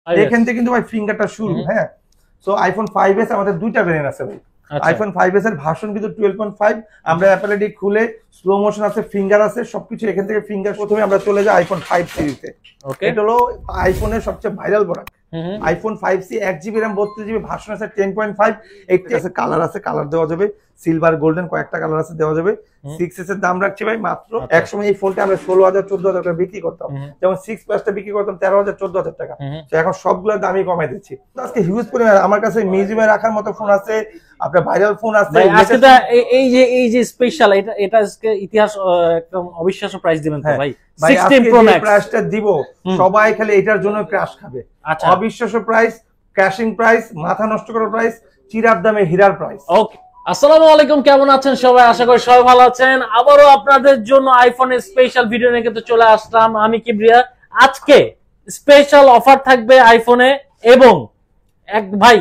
এখান থেকে কিন্তু ভাই ফিঙ্গারটা শুরু। হ্যাঁ, সো আইফোন 5s আমাদের দুইটা ভেরিয়েন্ট আছে ভাই। আইফোন 5s এর ভার্সন কিন্তু 12.5। আমরা অ্যাপল আইডি খুলে স্লো মোশন আছে, ফিঙ্গার আছে, সবকিছু এখান থেকে ফিঙ্গার। প্রথমে আমরা চলে যাই আইফোন 5 সিরিজে। এটা হলো আইফোনের সবচেয়ে viral product. IPhone 5c 1GB RAM 32GB version আছে 10.5। এইটা আছে, কালার আছে, কালার দেওয়া যাবে, সিলভার গোল্ডেন কয়েকটা কালার আছে, দেওয়া যাবে। 6s এর দাম রাখছি ভাই মাত্র, একসময় এই ফোনটা আমরা 16,000 14,000 টাকা বিক্রি করতাম, যেমন 6 প্লাসটা বিক্রি করতাম 13,000 14,000 টাকা। তো এখন সবগুলোর দামই কমাই দিচ্ছি। আজকে হিউজ পরিমাণ আমার কাছে মিউজিয়ামে রাখার মতো ফোন আছে, আপনার ভাইরাল ফোন আছে। আজকে তো এই যে স্পেশাল, এটা আজকে ইতিহাস একদম অবিশ্বাস্য প্রাইস দিবেন তো ভাই। 16 Pro Max প্রাইসটা দিব, সবাই খালি এটার জন্য ক্র্যাশ খাবে। অবিশ্বাস্য প্রাইস, ক্র্যাশিং প্রাইস, মাথা নষ্ট করার প্রাইস, চিরার দামে হীরার প্রাইস। ওকে, আসসালামু আলাইকুম, কেমন আছেন সবাই? আশা করি সবাই ভালো আছেন। আবারও আপনাদের জন্য আইফোনের স্পেশাল ভিডিও নিয়ে কিন্তু চলে আসলাম আমি কিবরিয়া। আজকে স্পেশাল অফার থাকবে আইফোনে, এবং এক ভাই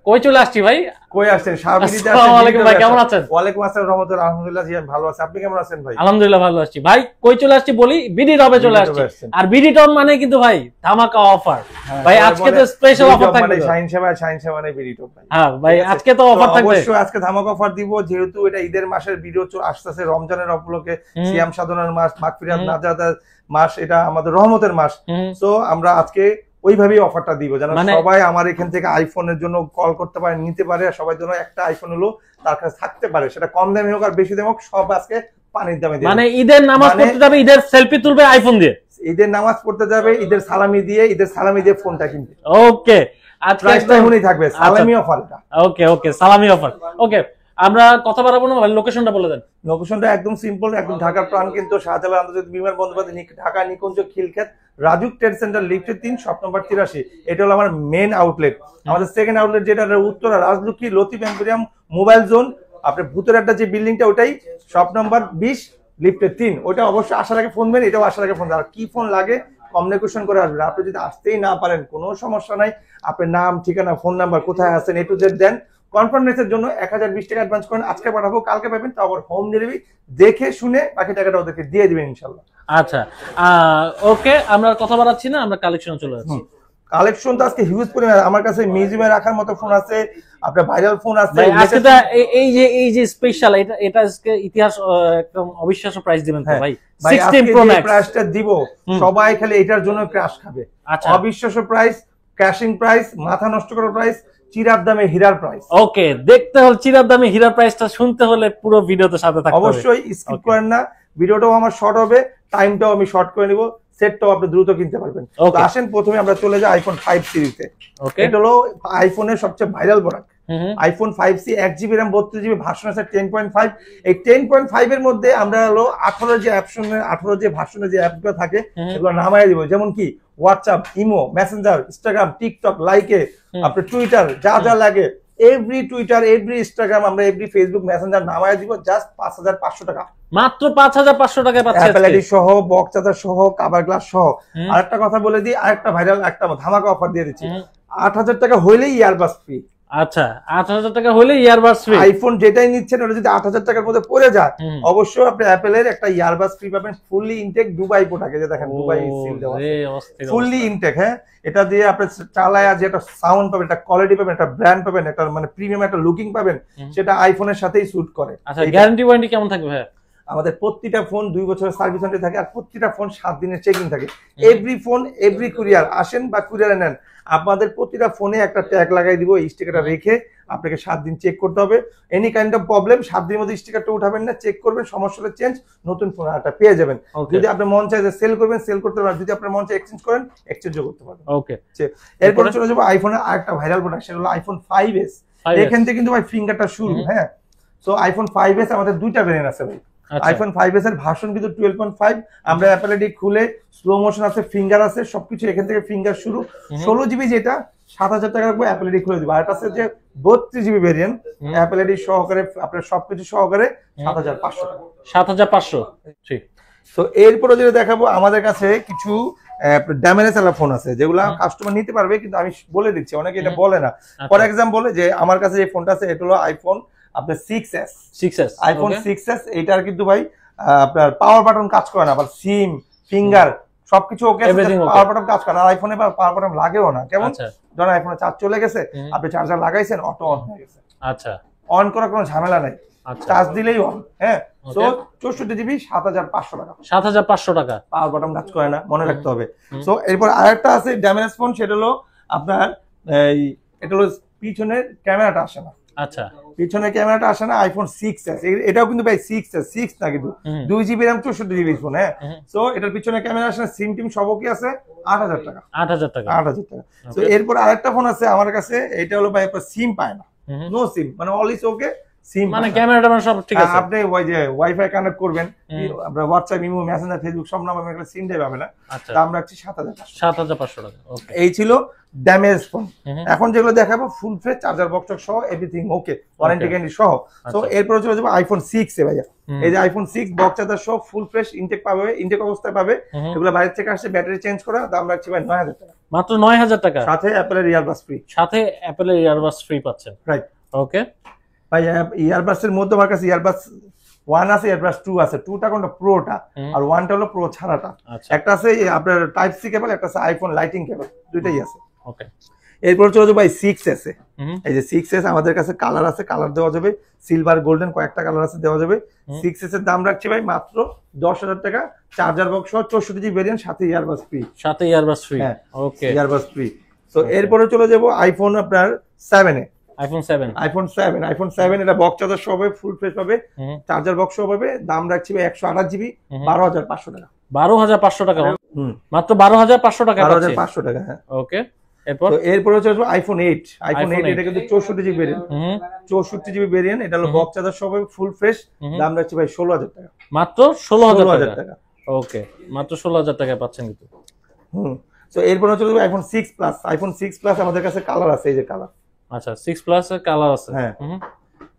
কই চলে আসছি ভাই? কই আসছেন? আসসালামু আলাইকুম ভাই, কেমন আছেন? ওয়ালাইকুম আসসালাম রাহমাতুল্লাহ। আলহামদুলিল্লাহ জি আমি ভালো আছি, আপনি কেমন আছেন ভাই? আলহামদুলিল্লাহ ভালো আছি ভাই। কই চলে আসছি বলি, বিডি টপে চলে আসছি। আর বিডি টপ মানে কিন্তু ভাই ধামাকা অফার ভাই। আজকে তো স্পেশাল অফার থাকবে, শাইন সেবা মানে বিডি টপ ভাই। হ্যাঁ ভাই, আজকে তো অফার থাকবে, অবশ্যই আজকে ধামাকা অফার দিব। যেহেতু এটা ঈদের মাসের ভিডিও আসতেছে, রমজানের উপলক্ষে, সিয়াম সাধনার মাস, মাগফিরাত নাজাতের মাস, এটা আমাদের রহমতের মাস। সো আমরা আজকে ওইভাবেই অফারটা দিব, যেন সবাই আমার এখান থেকে আইফোনের জন্য কল করতে পারে, নিতে পারে। আর সবাই জন্য একটা আইফোন হলো তার কাছে থাকতে পারে, সেটা কম দামে হোক আর বেশি দামে হোক, সব আজকে পানির দামে দিয়ে। মানে ঈদের নামাজ পড়তে যাবে, ঈদের সেলফি তুলবে আইফোন দিয়ে, ঈদের নামাজ পড়তে যাবে, ঈদের সালামি দিয়ে ফোনটা কিনবে। ওকে, আজকে প্রাইসটা এমনই থাকবে, সালামি অফারটা। ওকে, সালামি অফার। ওকে, আমরা কথা বাড়াবো না, লোকেশনটা বলে দেন। লোকেশনটা একদম সিম্পল, একদম ঢাকার প্রাণ কিন্তু শাহজালাল আন্তর্জাতিক বিমান বন্দরবাদ, ঢাকা নিকুঞ্জ খিলক্ষেত, রাজুক ট্রেড সেন্টার, লিফটের 3, শপ নম্বর 83। এটা হলো আমার মেন আউটলেট। আমাদের সেকেন্ড আউটলেট যেটা Uttara Rajlakshmi Latif emporium mobile zone, আপনার ভূতের আড্ডা যে বিল্ডিংটা, ওটাই শপ নম্বর 20, লিফটের 3। ওটা অবশ্যই আসার আগে ফোন দেন, এটাও আসার আগে ফোন দেন। আর কি ফোন লাগে কমিউনিকেশন করে আসবেন। আপনি যদি আসতেই না পারেন, কোনো সমস্যা নাই, আপনার নাম, ঠিকানা, ফোন নাম্বার, কোথায় আছেন, A to Z দেন। কনফার্মেশনের জন্য 1020 টাকা অ্যাডভান্স করেন, আজকে পাঠাবো, কালকে পাবেন। তো আবার হোম ডেলিভারি দেখে শুনে বাকি টাকাটা ওদেরকে দিয়ে দিবেন ইনশাআল্লাহ। আচ্ছা, ওকে, আমরা কথা বাড়াচ্ছি না, আমরা কালেকশন চলে যাচ্ছি। কালেকশন তো আজকে হিউজ পরিমাণ আমার কাছে মিউজিয়ামে রাখার মতো ফোন আছে, আপনার ভাইরাল ফোন আছে। আজকে তো এই যে স্পেশাল, এটা আজকে ইতিহাস একদম অবিশ্বাস্য প্রাইস দিবেন তো ভাই। 16 Pro Max প্রাইসটা দিব, সবাই খালি এটার জন্য ক্র্যাশ খাবে। অবিশ্বাস্য প্রাইস, ক্র্যাশিং প্রাইস, মাথা নষ্ট করার প্রাইস, চিরার দামে হীরার প্রাইস। ওকে, দেখতে হলে চিরার দামে হীরার প্রাইসটা শুনতে হলে পুরো ভিডিওতে সাথে থাকতে হবে, অবশ্যই স্কিপ করেন না। ভিডিওটাও আমার শর্ট হবে, টাইমটাও আমি শর্ট করে নিব, সেটটাও আপনি দ্রুত কিনতে পারবেন। তো আসেন প্রথমে আমরা চলে যাই আইফোন 5 সিরিজে। এটা হলো আইফোনের সবচেয়ে viral product. IPhone 5c 1GB RAM 32GB version আছে 10.5। এই 10.5 এর মধ্যে আমরা হলো 18 যে ভার্সনের যে অ্যাপগুলো থাকে এগুলো নামায় দিব, যেমন কি WhatsApp, imo, messenger, Instagram, TikTok, Likee, আপনার টুইটার, যা লাগে, এভরি টুইটার, এভরি ইনস্টাগ্রাম, আমরা এভরি ফেসবুক, মেসেঞ্জার নামায় দিব জাস্ট 5500 টাকা। মাত্র 5500 টাকায় পাচ্ছেন অ্যাপল আইডি সহ, বক্স চার্জার সহ, কভার গ্লাস সহ। আরেকটা কথা বলে দিই, আরেকটা ভাইরাল একটা ধামাকা অফার দিয়ে দিচ্ছি। 8000 টাকা হইলেই ইয়ারবাস ফ্রি। আচ্ছা, 8000 টাকা হলে ইয়ারবাস ফ্রি। আইফোন যেটাই নিচ্ছেন ওটা যদি 8000 টাকার মধ্যে পড়ে যায়, অবশ্যই আপনি অ্যাপলের একটা ইয়ারবাস ফ্রি পাবেন, ফুললি ইনটেক দুবাই প্রোডাক্ট। যে দেখেন দুবাই সিল দেওয়া আছে, ফুললি ইনটেক। হ্যাঁ, এটা দিয়ে আপনি চালায় যে একটা সাউন্ড পাবেন, একটা কোয়ালিটি পাবেন, একটা ব্র্যান্ড পাবেন, একটা মানে প্রিমিয়াম একটা লুকিং পাবেন, সেটা আইফোনের সাথেই স্যুট করে। আচ্ছা, গ্যারান্টি ওয়ারেন্টি কেমন থাকবে ভাই? আমাদের প্রত্যেকটা ফোন 2 বছরের সার্ভিস ওয়ারেন্টি থাকে, আর প্রত্যেকটা ফোন 7 দিনের চেকিং থাকে। এভরি ফোন, এভরি কুরিয়ার আসেন বা কুরিয়ারে নেন, আপনাদের প্রতিটা ফোনে একটা ট্যাগ লাগাই দিব, এই স্টিকারটা রেখে আপনাকে 7 দিন চেক করতে হবে। এনি কাইন্ড অফ প্রবলেম 7 দিনের মধ্যে স্টিকারটা উঠাবেন না, চেক করবেন, সমস্যা হলে চেঞ্জ, নতুন ফোন আরেকটা পেয়ে যাবেন। যদি আপনার মন চায় যে সেল করবেন, সেল করতে পারবেন। যদি আপনার মন চায় এক্সচেঞ্জ করেন, এক্সচেঞ্জও করতে পারবেন। ওকে, এরপর চলে যাবো আইফোনের আরেকটা ভাইরাল প্রোডাক্ট, সেটা হলো আইফোন 5s। এখান থেকে কিন্তু ভাই ফিঙ্গারটা শুরু। হ্যাঁ, সো আইফোন 5s আমাদের দুইটা ভেরিয়েন্ট আছে ভাই। আইফোন 5s এর ভার্সন কিন্তু 12.5। আমরা অ্যাপল আইডি খুলে স্লো মোশন আছে, ফিঙ্গার আছে, সবকিছু এখান থেকে ফিঙ্গার শুরু। 16GB যেটা 7000 টাকার উপর অ্যাপল আইডি খুলে দিব। আর এটা আছে যে 32GB ভেরিয়েন্ট, অ্যাপল আইডি সহকারে, আপনার সবকিছু সহকারে 7500 টাকা। 7500, ঠিক। তো এরপরে যেটা দেখাবো, আমাদের কাছে কিছু ড্যামেজ আলা ফোন আছে যেগুলো কাস্টমার নিতে পারবে, কিন্তু আমি বলে দিচ্ছি, অনেকে এটা বলে না। ফর এক্সাম্পল, যে আমার কাছে যে ফোনটা আছে এটা হলো আইফোন আপনার 6s, আইফোন 6s। এটার কিন্তু ভাই আপনার পাওয়ার বাটন কাজ করে না, আবার সিম, ফিঙ্গার সবকিছু ওকে আছে, পাওয়ার বাটন কাজ করে। আর আইফোনে পাওয়ার বাটন লাগেও না, কেমন ধরেন আইফোনে চার্জ চলে গেছে, আপনি চার্জার লাগাইছেন, অটো অন হয়ে গেছে। আচ্ছা, অন করার কোনো ঝামেলা নাই, চার্জ দিলেই অন। হ্যাঁ, তো 64 জিবি 7500 টাকা। 7500 টাকা, পাওয়ার বাটন কাজ করে না, মনে রাখতে হবে। সো এরপর আরেকটা আছে ড্যামেজ ফোন, সেটা হলো আপনার এটা হলো পিছনের ক্যামেরাটা আসে না। আচ্ছা, পিছনের ক্যামেরাটা আসে না, আইফোন 6s, এটাও কিন্তু ভাই 6 না, কিন্তু 2 GB RAM 64 GB ফোন। হ্যাঁ, সো এটার পিছনের ক্যামেরা আসে না, সিম টিম সবও কি আছে 8000 টাকা। 8000 টাকা। তো এরপর আরেকটা ফোন আছে আমার কাছে, এটা হলো ভাই আপনার সিম পায় না, নো সিম, মানে অল ইজ ওকে, সিম মানে ক্যামেরাটা মানে সব ঠিক আছে। আপনি ওই যে ওয়াইফাই কানেক্ট করবেন, আপনার হোয়াটসঅ্যাপ, ইমো, মেসেঞ্জার, ফেসবুক সব নামে একটা সিম দেবে না। দাম রাখছি 7500 টাকা। ওকে, এই ছিল ড্যামেজ ফোন। এখন যেগুলো দেখাবো ফুল ফ্রেশ চার্জার বক্স সহ, এভরিথিং ওকে, ওয়ারেন্টি গ্যারান্টি সহ। তো এরপর চলে যাবো আইফোন 6 এ ভাইয়া। এই যে আইফোন 6 বক্স চার্জার সহ ফুল ফ্রেশ ইনটেক পাবে, ইনটেক অবস্থায় পাবে। এগুলো বাইরে থেকে আসছে, ব্যাটারি চেঞ্জ করা। দাম রাখছি ভাই 9000 টাকা, মাত্র 9000 টাকা। সাথে অ্যাপলের ইয়ারবাডস ফ্রি, সাথে অ্যাপলের ইয়ারবাডস ফ্রি পাচ্ছেন। রাইট, ওকে ভাই। ইয়ারবাডস এর মধ্যে আমার কাছে ইয়ারবাডস 1 আছে, ইয়ারবাডস 2 আছে। 2টা কোনটা, প্রোটা, আর 1টা হলো প্রো ছাড়াটা। একটা আছে আপনার টাইপ সি কেবল, একটা আছে আইফোন লাইটিং কেবল, দুইটাই আছে। ওকে, এরপর চলে যাবে ভাই 6s এ। এই যে 6s আমাদের কাছে কালার আছে, কালার দেওয়া যাবে, সিলভার, গোল্ডেন, কয়েকটা কালার আছে, দেওয়া যাবে। 6s এর দাম রাখছি ভাই মাত্র 10000 টাকা, চার্জার বক্স সহ 64 জিবি ভেরিয়েন্ট, সাথে ইয়ারবাডস ফ্রি। সাথে ইয়ারবাডস ফ্রি, ওকে, ইয়ারবাডস ফ্রি। তো এরপরে চলে যাব আইফোন আপনার 7 এ। আইফোন 7 এটা বক্স চার্জার সহ হবে, ফুল ফ্রেশ পাবে, চার্জার বক্স সহ পাবে। দাম রাখছি ভাই 128 জিবি 12500 টাকা। 12500 টাকা, মাত্র 12500 টাকা, 12500 টাকা। হ্যাঁ, ওকে। এরপরে হচ্ছে আইফোন 8। আইফোন 8 এটা কিন্তু 64 জিবি ভেরিয়েন্ট, 64 জিবি ভেরিয়েন্ট। এটা হলো বক্স চার্জার সহ ফুল ফ্রেশ। দাম রাখছি ভাই 16000 টাকা, মাত্র 16000 টাকা। ওকে, মাত্র 16000 টাকায় পাচ্ছেন কিন্তু। তো এরপরে হচ্ছে আইফোন 6 প্লাস। আইফোন 6 প্লাস আমাদের কাছে কালার আছে, এই যে কালার। আচ্ছা, 6 প্লাস এর কালার আছে। হ্যাঁ,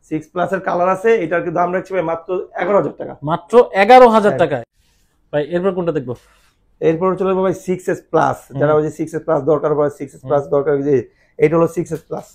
6 প্লাস এর কালার আছে। এটার কি দাম রাখছি ভাই মাত্র 11000 টাকা, মাত্র 11000 টাকায়। ভাই এরপর কোনটা দেখবো? এরপর চলে যাবো ভাই 6s প্লাস। যারা ওই যে 6s প্লাস দরকার পড়ে, 6s প্লাস দরকার, যে এটা হলো 6s plus.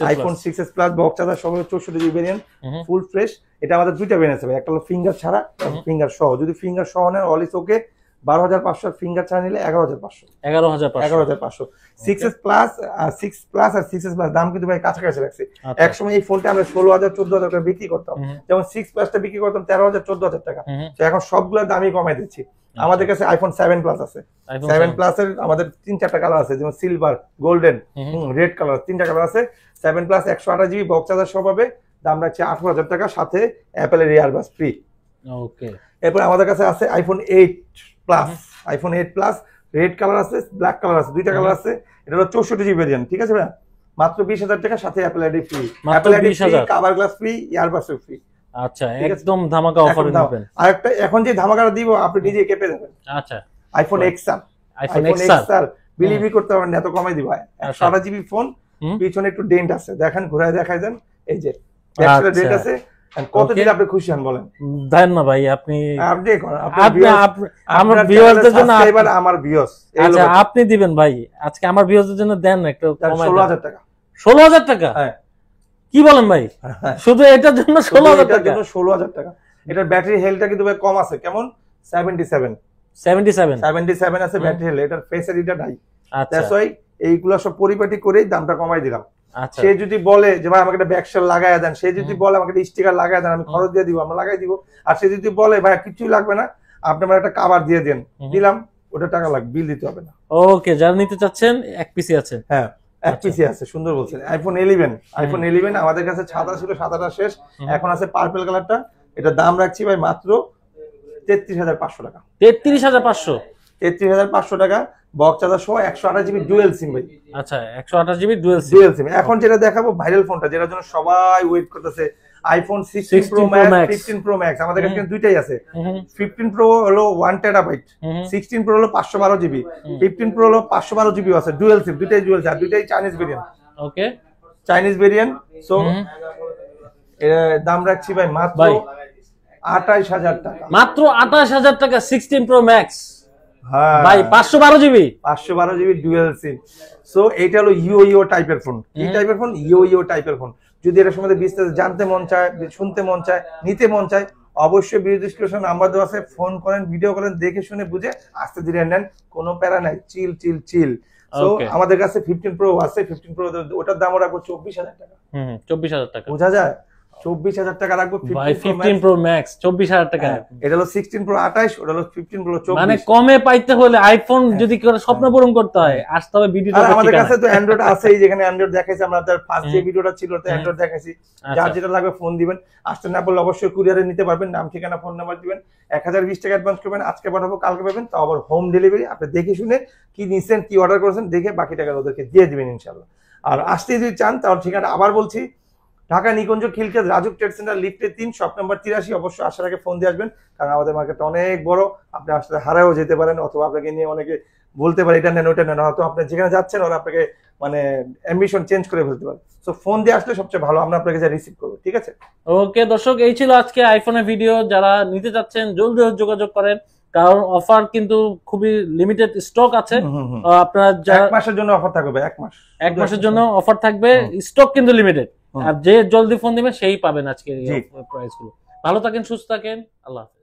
IPhone 6s plus box charger সহ 64 জিবি ভেরিয়েন্ট, ফুল ফ্রেশ। এটা আমাদের দুইটা ভেরিয়েন্ট আছে ভাই, একটা হলো ফিঙ্গার ছাড়া, ফিঙ্গার সহ। যদি ফিঙ্গার সহ নেন অল ইজ ওকে, 12500। ফিঙ্গার ছাড়া নিলে 11500। 11500 6s প্লাস আর 6 প্লাস আর 6s প্লাস দাম কিন্তু ভাই কাছাকাছি রাখছে। এক সময় এই ফোনটা আমরা 16000 14000 টাকা বিক্রি করতাম, যেমন 6 প্লাসটা বিক্রি করতাম 13000 14000 টাকা। তো এখন সবগুলোর দামই কমাই দিচ্ছি। আমাদের কাছে আইফোন 7 প্লাস আছে। 7 প্লাস এর আমাদের 3-4টা কালার আছে, যেমন সিলভার, গোল্ডেন, রেড কালার, 3টা কালার আছে। 7 প্লাস 128 জিবি বক্স চার্জার সহ পাবে। দাম রাখছে 18000 টাকা, সাথে অ্যাপলের ইয়ারবাডস ফ্রি। ওকে, এরপর আমাদের কাছে আছে iPhone 8 plus. IPhone 8 plus red colour আছে, ব্ল্যাক কালার আছে, দুইটা কালার আছে। এটা হলো 64 জিবি ভেরিয়েন্ট, ঠিক আছে ভাই? মাত্র 20000 টাকা, সাথে Apple ID free, Apple ID free, cover glass free, earbuds free. আচ্ছা, একদম ধামাকা অফারে দিবেন। আরেকটা এখন যে ধামাকাটা দিব আপনি নিজে কেঁপে যাবেন। আচ্ছা, আইফোন XR। আইফোন XR বিলিভই করতে পারবেন, এত কমাই দিব। 128 জিবি ফোন, পিছনে একটু ডেন্ট আছে, দেখেন, ঘুরায় দেখাই দেন। এই যে ব্যাকসাইডে ডেন্ট আছে। কত দিলে আপনি খুশি হন বলেন? দেন না ভাই, আপনি আমার ভিউয়ারদের জন্য, এবার আমার ভিউয়ার্স। আচ্ছা, আপনি দিবেন ভাই, আজকে আমার ভিউয়ারদের জন্য দেন একটু কমাই। 16000 টাকা। 16000 টাকা? হ্যাঁ। কি বলেন ভাই? শুধু এটার জন্য 16000 টাকা? 16000 টাকা। এটার ব্যাটারি হেলথটা কিন্তু ভাই কম আছে, কেমন? 77 আছে ব্যাটারি হেলথ। এটার ফেস এডিটর নাই। আচ্ছা, দ্যাটস ওয়াই এইগুলা সব পরিপাটি করেই দামটা কমাই দিলাম। সে যদি বলে যে ভাই আমাকে একটা ব্যাকশেল লাগায় দেন, সে যদি বলে আমাকে একটা স্টিকার লাগায় দেন, আমি খরচ দিয়ে দিব, আমরা লাগাই দিব। আর সে যদি বলে ভাই কিছুই লাগবে না, আপনি আমার একটা কভার দিয়ে দেন, দিলাম, ওটা টাকা লাগবে, বিল দিতে হবে না। ওকে, যারা নিতে চাচ্ছেন এক পিসি আছে। হ্যাঁ, এক পিসি আছে, সুন্দর বলছেন। আইফোন 11 আমাদের কাছে সাদা ছিল, সাদাটা শেষ, এখন আছে পার্পল কালারটা। এটা দাম রাখছি ভাই মাত্র 33500 টাকা। 33500 টাকা, বক্স চার্জার সহ 128 জিবি ডুয়াল সিম ভাই। আচ্ছা, 128 জিবি ডুয়াল সিম। এখন যেটা দেখাবো ভাইরাল ফোনটা, যেটার জন্য সবাই ওয়েট করতেছে, iPhone 16 pro max, 15 pro max. আমাদের কাছে দুইটাই আছে। 15 প্রো হলো 1 টেরাবাইট, 16 প্রো হলো 512 জিবি, 15 প্রো হলো 512 জিবি আছে, ডুয়াল সিম, দুইটাই ডুয়াল সিম, দুইটাই চাইনিজ ভেরিয়েন্ট। ওকে, চাইনিজ ভেরিয়েন্ট। সো এর দাম রাখছি ভাই মাত্র 28000 টাকা। মাত্র 28000 টাকা 16 প্রো ম্যাক্স। হ্যাঁ ভাই, 512 জিবি ডুয়াল সিম। সো এটা হলো ইও টাইপের ফোন। কি টাইপের ফোন? ইও টাইপের ফোন। যদি এর সম্বন্ধে বিস্তারিত জানতে মন চায়, শুনতে মন চায়, নিতে মন চায়, অবশ্যই ভিডিও ডেসক্রিপশন নাম্বার দেওয়া আছে, ফোন করেন, ভিডিও করেন, দেখে শুনে বুঝে আস্তে ধীরে নেন, কোনো প্যারা নাই, চিল চিল চিল। তো আমাদের কাছে 15 প্রো আছে, 15 প্রো ওটার দাম রাখবো 24,000 টাকা। 24,000 টাকা বোঝা যায়, 24,000 টাকা রাখবো। 15 প্রো ম্যাক্স 24,000 টাকা। এটা হলো 16 প্রো 28, ওটা হলো 15 প্রো 24। মানে কমে পাইতে হলে আইফোন যদি স্বপ্ন পূরণ করতে হয় আসতে হবে ভিডিওটা। আর আমাদের কাছে তো অ্যান্ড্রয়েড আছেই, যেখানে অ্যান্ড্রয়েড দেখাইছি আমরা, তার ফার্স্ট যে ভিডিওটা ছিল ওটা অ্যান্ড্রয়েড দেখাইছি। যার যেটা লাগবে ফোন দিবেন, আসতে না বললে অবশ্যই কুরিয়ারে নিতে পারবেন, নাম ঠিকানা ফোন নাম্বার দিবেন, 1020 টাকা অ্যাডভান্স করবেন, আজকে পাঠাবো কালকে পাবেন, তাও আবার হোম ডেলিভারি। আপনি দেখে শুনে কি নিছেন, কি অর্ডার করেছেন দেখে বাকি টাকা ওদেরকে দিয়ে দিবেন ইনশাআল্লাহ। আর আসতে যদি চান তাহলে ঠিকানা আবার বলছি, ঢাকা নিকুঞ্জ খিলক্ষেত রাজুক ট্রেড সেন্টার লিফটে 3, শপ নাম্বার 83। অবশ্যই আসার আগে ফোন দিয়ে আসবেন, কারণ আমাদের মার্কেটটা অনেক বড়, আপনি আসলে হারায়ও যেতে পারেন, অথবা আপনাকে নিয়ে অনেকে বলতে পারে এটা নেন ওটা নেন, হয়তো আপনি যেখানে যাচ্ছেন ওরা আপনাকে মানে অ্যাম্বিশন চেঞ্জ করে ফেলতে পারে। সো ফোন দিয়ে আসলে সবচেয়ে ভালো, আমরা আপনাকে যা রিসিভ করবো, ঠিক আছে? ওকে দর্শক, এই ছিল আজকে আইফোনের ভিডিও। যারা নিতে চাচ্ছেন জলদি যোগাযোগ করেন, কারণ অফার কিন্তু খুবই লিমিটেড স্টক আছে। আপনারা 1 মাসের জন্য অফার থাকবে, 1 মাস, 1 মাসের জন্য অফার থাকবে, স্টক কিন্তু লিমিটেড। আর যে জলদি ফোন দিবেন সেই পাবেন আজকে এই প্রাইস গুলো। ভালো থাকেন, সুস্থ থাকেন, আল্লাহ হাফেজ।